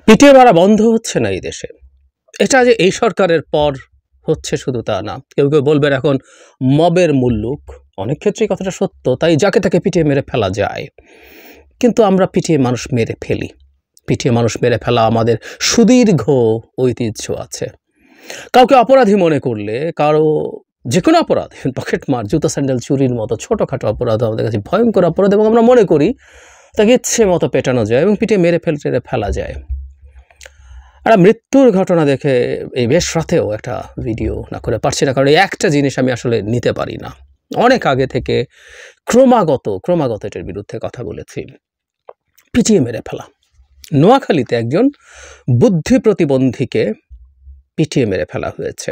পিটিয়ে মারা বন্ধ হচ্ছে না এই দেশে। এটা যে এই সরকারের পর হচ্ছে শুধু তা না। কেউ কেউ বলবেন এখন মবের মুল্লুক। অনেক ক্ষেত্রেই কথাটা সত্য। তাই যাকে তাকে পিটিয়ে মেরে ফেলা যায়। কিন্তু আমরা পিটিয়ে মানুষ মেরে ফেলি। পিটিয়ে মানুষ মেরে ফেলা আমাদের সুদীর্ঘ ঐতিহ্য আছে। কাউকে অপরাধী মনে করলে কারো যে কোনো অপরাধ, পকেটমার, জুতা স্যান্ডেল চুরির মতো ছোটোখাটো অপরাধ আমাদের কাছে ভয়ঙ্কর অপরাধ এবং আমরা মনে করি তাকে ইচ্ছে মতো পেটানো যায় এবং পিটিয়ে মেরে ফেলা যায়। আর মৃত্যুর ঘটনা দেখে এই বেশ রাতেও একটা ভিডিও না করে পারছি না, কারণ এই একটা জিনিস আমি আসলে নিতে পারি না। অনেক আগে থেকে ক্রমাগত এটার বিরুদ্ধে কথা বলেছি। পিটিয়ে মেরে ফেলা। নোয়াখালীতে একজন বুদ্ধি প্রতিবন্ধীকে পিটিয়ে মেরে ফেলা হয়েছে।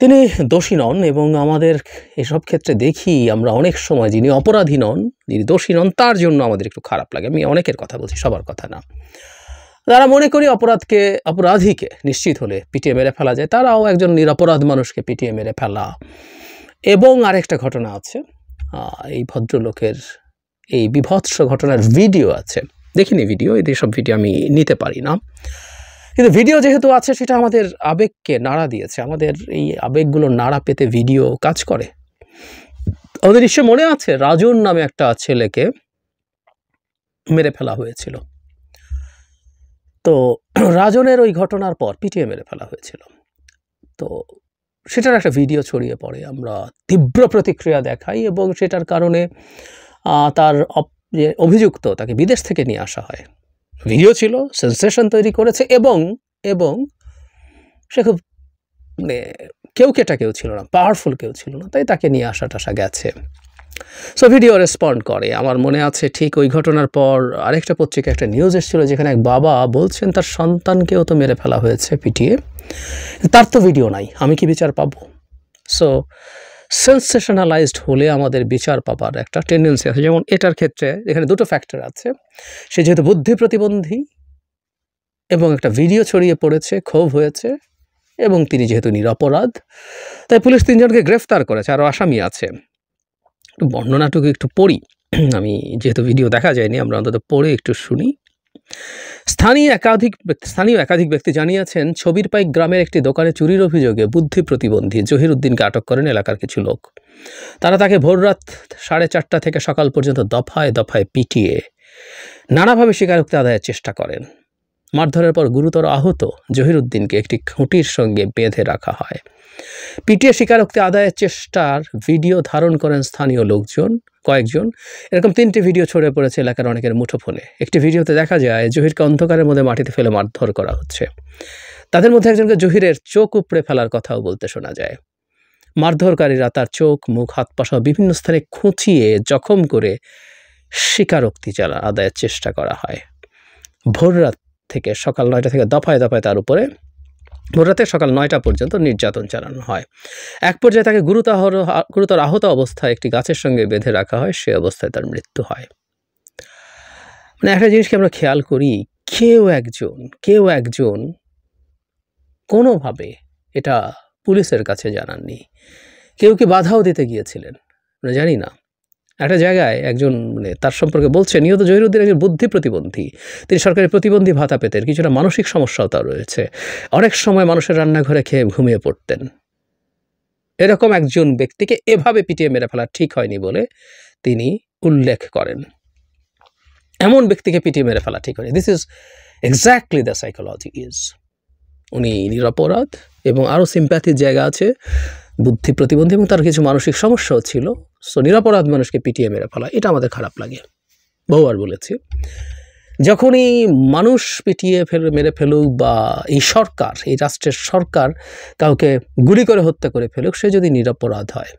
তিনি দোষী নন এবং আমাদের এসব ক্ষেত্রে দেখি আমরা অনেক সময় যিনি অপরাধী নন, যিনি দোষী নন, তার জন্য আমাদের একটু খারাপ লাগে। আমি অনেকের কথা বলছি, সবার কথা না। যারা মনে করি অপরাধীকে নিশ্চিত হলে পিটিয়ে মেরে ফেলা যায়, তারাও একজন নিরপরাধ মানুষকে পিটিয়ে মেরে ফেলা। এবং আরেকটা ঘটনা আছে, এই ভদ্রলোকের এই বিভৎস ঘটনার ভিডিও আছে। দেখিনি ভিডিও, এসব ভিডিও আমি নিতে পারি না, কিন্তু ভিডিও যেহেতু আছে সেটা আমাদের আবেগকে নাড়া দিয়েছে। আমাদের এই আবেগগুলো নাড়া পেতে ভিডিও কাজ করে। আমাদের নিশ্চয় মনে আছে রাজন নামে একটা ছেলেকে মেরে ফেলা হয়েছিল। তো রাজনের ওই ঘটনার পর পিটিয়ে মেরে ফেলা হয়েছিল। তো সেটার একটা ভিডিও ছড়িয়ে পড়ে, আমরা তীব্র প্রতিক্রিয়া দেখাই এবং সেটার কারণে তার যে অভিযুক্ত তাকে বিদেশ থেকে নিয়ে আসা হয়। ভিডিও ছিল, সেন্সেশন তৈরি করেছে এবং সে খুব কেউ ছিল না, পাওয়ারফুল কেউ ছিল না, তাই তাকে নিয়ে আসা গেছে। সো ভিডিও রেসপন্ড করে। আমার মনে আছে ঠিক ওই ঘটনার পর আরেকটা পত্রিকা একটা নিউজ এসেছিল যেখানে এক বাবা বলছেন তার সন্তানকেও তো মেরে ফেলা হয়েছে পিটিয়ে, তার তো ভিডিও নাই, আমি কি বিচার পাবো? সো সেন্সেশনালাইজড হলে আমাদের বিচার পাবার একটা টেন্ডেন্সি আছে। যেমন এটার ক্ষেত্রে এখানে দুটো ফ্যাক্টর আছে। সে যেহেতু বুদ্ধি প্রতিবন্ধী এবং একটা ভিডিও ছড়িয়ে পড়েছে, ক্ষোভ হয়েছে, এবং তিনি যেহেতু নিরপরাধ, তাই পুলিশ 3 জনকে গ্রেফতার করেছে, আরও আসামি আছে। বর্ণনাটুকু একটু পড়ি, আমি যেহেতু ভিডিও দেখা যায়নি, আমরা অন্তত পড়ে একটু শুনি। স্থানীয় একাধিক ব্যক্তি জানিয়েছেন ছবির পাইক গ্রামের একটি দোকানে চুরির অভিযোগে বুদ্ধি প্রতিবন্ধী জহির উদ্দিনকে আটক করেন এলাকার কিছু লোক। তারা তাকে ভোররাত 4:30 থেকে সকাল পর্যন্ত দফায় দফায় পিটিয়ে নানাভাবে স্বীকারোক্তি আদায়ের চেষ্টা করেন। মারধরের পর গুরুতর আহত জহির উদ্দিনকে একটি খুঁটির সঙ্গে বেঁধে রাখা হয়। পিটিয়ে স্বীকারোক্তি আদায়ের চেষ্টার ভিডিও ধারণ করেন স্থানীয় কয়েকজন। এরকম 3টি ভিডিও ছড়িয়ে পড়েছে এলাকার অনেকের মুঠোফোনে। একটি ভিডিওতে দেখা যায় জহিরকে অন্ধকারের মধ্যে মাটিতে ফেলে মারধর করা হচ্ছে। তাদের মধ্যে একজনকে জহিরের চোখ উপড়ে ফেলার কথাও বলতে শোনা যায়। মারধরকারীরা তার চোখ, মুখ, হাত পা সহ বিভিন্ন স্থানে খুঁচিয়ে জখম করে স্বীকারোক্তি আদায়ের চেষ্টা করা হয়। ভোররাত থেকে সকাল 9টা থেকে দফায় দফায় তার উপরে ভোররাতে সকাল 9টা পর্যন্ত নির্যাতন চালানো হয়। এক পর্যায়ে তাকে গুরুতর আহত অবস্থায় একটি গাছের সঙ্গে বেঁধে রাখা হয়, সে অবস্থায় তার মৃত্যু হয়। মানে একটা জিনিসকে আমরা খেয়াল করি, কেউ একজন কোনোভাবে এটা পুলিশের কাছে জানাননি। কেউ কি বাধাও দিতে গিয়েছিলেন আমরা জানি না। একটা জায়গায় একজন তার সম্পর্কে বলছে নিহত জহিরুদ্দিন একজন বুদ্ধি প্রতিবন্ধী, তিনি সরকারি প্রতিবন্ধী ভাতা পেতেন, কিছুটা মানসিক সমস্যাও তার রয়েছে, অনেক সময় মানুষের রান্নাঘরে খেয়ে ঘুমিয়ে পড়তেন। এরকম একজন ব্যক্তিকে এভাবে পিটিয়ে মেরে ফেলা ঠিক হয়নি বলে তিনি উল্লেখ করেন। এমন ব্যক্তিকে পিটিয়ে মেরে ফেলা ঠিক হয়নি। This is exactly the psychology is. উনি নিরপরাধ এবং আরও সিম্প্যাথির জায়গা আছে, বুদ্ধি প্রতিবন্ধী এবং তার কিছু মানসিক সমস্যাও ছিল। সো নিরপরাধ মানুষকে পিটিয়ে মেরে ফেলা এটা আমাদের খারাপ লাগে, বহুবার বলেছি। যখনই মানুষ পিটিয়ে মেরে ফেলুক বা এই রাষ্ট্রের সরকার কাউকে গুলি করে হত্যা করে ফেলুক, সে যদি নিরপরাধ হয়।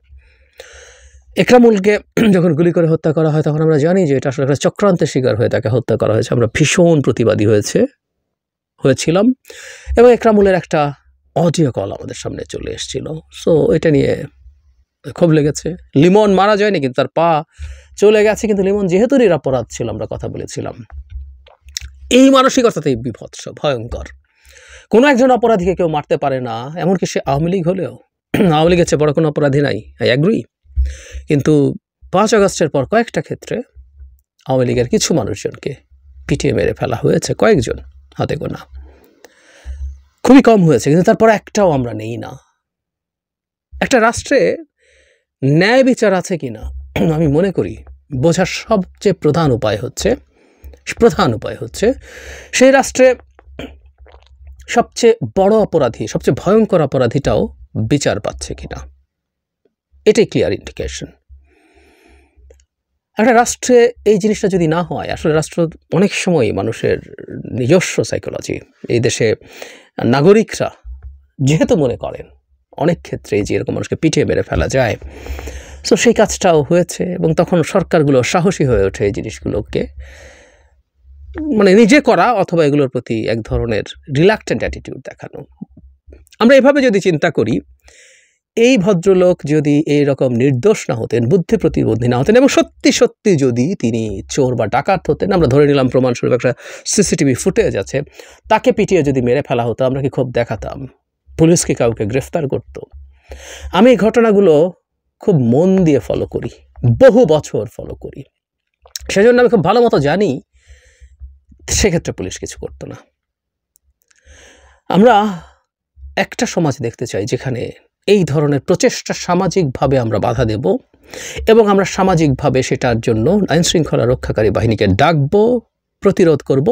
একরামুলকে যখন গুলি করে হত্যা করা হয় তখন আমরা জানি যে এটা আসলে একটা চক্রান্তের শিকার হয়ে তাকে হত্যা করা হয়েছে। আমরা ভীষণ প্রতিবাদী হয়েছিলাম এবং একরামুলের একটা অডিও কল আমাদের সামনে চলে এসেছিল। সো এটা নিয়ে খুব লেগেছে। লিমন মারা যায়নি, কিন্তু তার পা চলে গেছে, কিন্তু লিমন যেহেতু নিরপরাধ ছিল, আমরা কথা বলেছিলাম। এই মানসিকতাতেই বিভৎস, ভয়ঙ্কর। কোনো একজন অপরাধীকে কেউ মারতে পারে না, এমনকি সে আওয়ামী লীগ হলেও। আওয়ামী লীগের চেয়ে বড় কোনো অপরাধী নাই, আই অ্যাগ্রি। কিন্তু 5 আগস্টের পর কয়েকটা ক্ষেত্রে আওয়ামী লীগের কিছু মানুষজনকে পিটিয়ে মেরে ফেলা হয়েছে, কয়েকজন, হাতে গোনা, খুবই কম হয়েছে, কিন্তু তারপর একটাও আমরা নেই না। একটা রাষ্ট্রে ন্যায় বিচার আছে কিনা আমি মনে করি বোঝার সবচেয়ে প্রধান উপায় হচ্ছে সেই রাষ্ট্রে সবচেয়ে বড় অপরাধী, সবচেয়ে ভয়ঙ্কর অপরাধীটাও বিচার পাচ্ছে কিনা, এটাই ক্লিয়ার ইন্ডিকেশন। একটা রাষ্ট্রে এই জিনিসটা যদি না হয়, আসলে রাষ্ট্র অনেক সময় মানুষের নিজস্ব সাইকোলজি, এই দেশে নাগরিকরা যেহেতু মনে করেন অনেক ক্ষেত্রে যে এরকম মানুষকে পিটিয়ে মেরে ফেলা যায়, সো সেই কাজটাও হয়েছে, এবং তখন সরকারগুলো সাহসী হয়ে ওঠে এই জিনিসগুলোকে মানে নিজে করা অথবা এগুলোর প্রতি এক ধরনের রিলাক্টেন্ট অ্যাটিটিউড দেখানো। আমরা এভাবে যদি চিন্তা করি, এই ভদ্রলোক যদি এইরকম নির্দোষ না হতেন, বুদ্ধি প্রতিবন্ধী না হতেন, এবং সত্যি সত্যি যদি তিনি চোর বা ডাকাত হতেন, আমরা ধরে নিলাম প্রমাণস্বরূপ একটা সিসিটিভি ফুটেজ আছে, তাকে পিটিয়ে যদি মেরে ফেলা হতো, আমরা কি খুব দেখাতাম? পুলিশকে কাউকে গ্রেফতার করত? আমি এই ঘটনাগুলো খুব মন দিয়ে ফলো করি, বহু বছর ফলো করি, সেজন্য আমি খুব ভালো মতো জানি সেক্ষেত্রে পুলিশ কিছু করতো না। আমরা একটা সমাজ দেখতে চাই যেখানে এই ধরনের প্রচেষ্টা সামাজিকভাবে আমরা বাধা দেব, এবং আমরা সামাজিকভাবে সেটার জন্য আইনশৃঙ্খলা রক্ষাকারী বাহিনীকে ডাকব, প্রতিরোধ করব,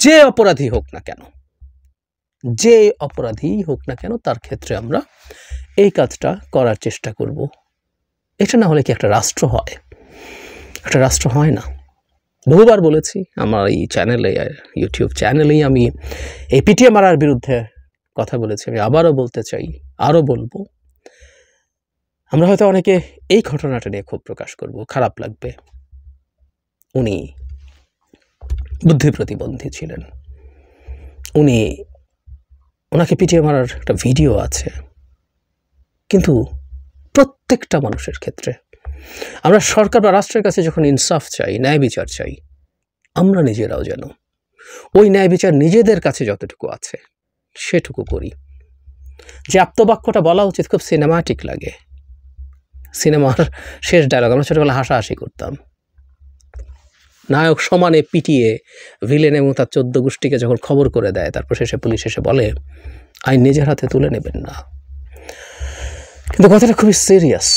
যে অপরাধী হোক না কেন তার ক্ষেত্রে আমরা এই কাজটা করার চেষ্টা করব। এটা না হলে কি একটা রাষ্ট্র হয়? একটা রাষ্ট্র হয় না। বহুবার বলেছি আমার এই চ্যানেলে, ইউটিউব চ্যানেলেই আমি এই পিটিয়ে মারার বিরুদ্ধে কথা বলেছি, আমি আবারও বলতে চাই, আরও বলবো। আমরা হয়তো অনেকে এই ঘটনাটা নিয়ে ক্ষোভ প্রকাশ করব, খারাপ লাগবে, উনি বুদ্ধি প্রতিবন্ধী ছিলেন, ওনাকে পিটিয়ে মারার একটা ভিডিও আছে, কিন্তু প্রত্যেকটা মানুষের ক্ষেত্রে আমরা সরকার বা রাষ্ট্রের কাছে যখন ইনসাফ চাই, ন্যায় বিচার চাই, আমরা নিজেরাও যেন ওই ন্যায় বিচার নিজেদের কাছে যতটুকু আছে সেটুকু করি। যে আপ্তবাক্যটা বলা উচিত খুব সিনেমাটিক লাগে, সিনেমার শেষ ডায়লগ, আমরা ছোটবেলা হাসাহাসি করতাম, নায়ক সমানে পিটিয়ে ভিলেন এবং তার 14 গোষ্ঠীকে যখন খবর করে দেয়, তারপর শেষে পুলিশ এসে বলে আইন নিজের হাতে তুলে নেবেন না। কিন্তু কথাটা খুবই সিরিয়াস।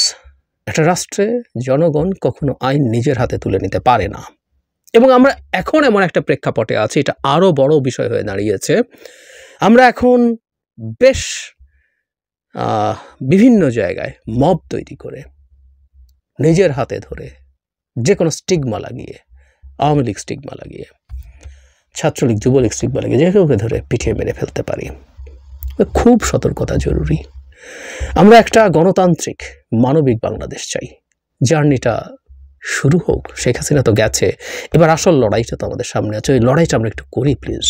একটা রাষ্ট্রে জনগণ কখনো আইন নিজের হাতে তুলে নিতে পারে না, এবং আমরা এখন এমন একটা প্রেক্ষাপটে আছি, এটা আরও বড় বিষয় হয়ে দাঁড়িয়েছে। আমরা এখন বেশ বিভিন্ন জায়গায় মব তৈরি করে নিজের হাতে ধরে যে কোনো স্টিগমা লাগিয়ে, আওয়ামী লীগ স্টিগমা লাগিয়ে, ছাত্রলীগ, যুবলীগ স্টিগমা লাগিয়ে যে কাউকে ধরে পিটিয়ে মেরে ফেলতে পারি। খুব সতর্কতা জরুরি। আমরা একটা গণতান্ত্রিক মানবিক বাংলাদেশ চাই। জার্নিটা শুরু হোক, শেখ হাসিনা তো গেছে, এবার আসল লড়াইটা তো আমাদের সামনে আছে, ওই লড়াইটা আমরা একটু করি প্লিজ।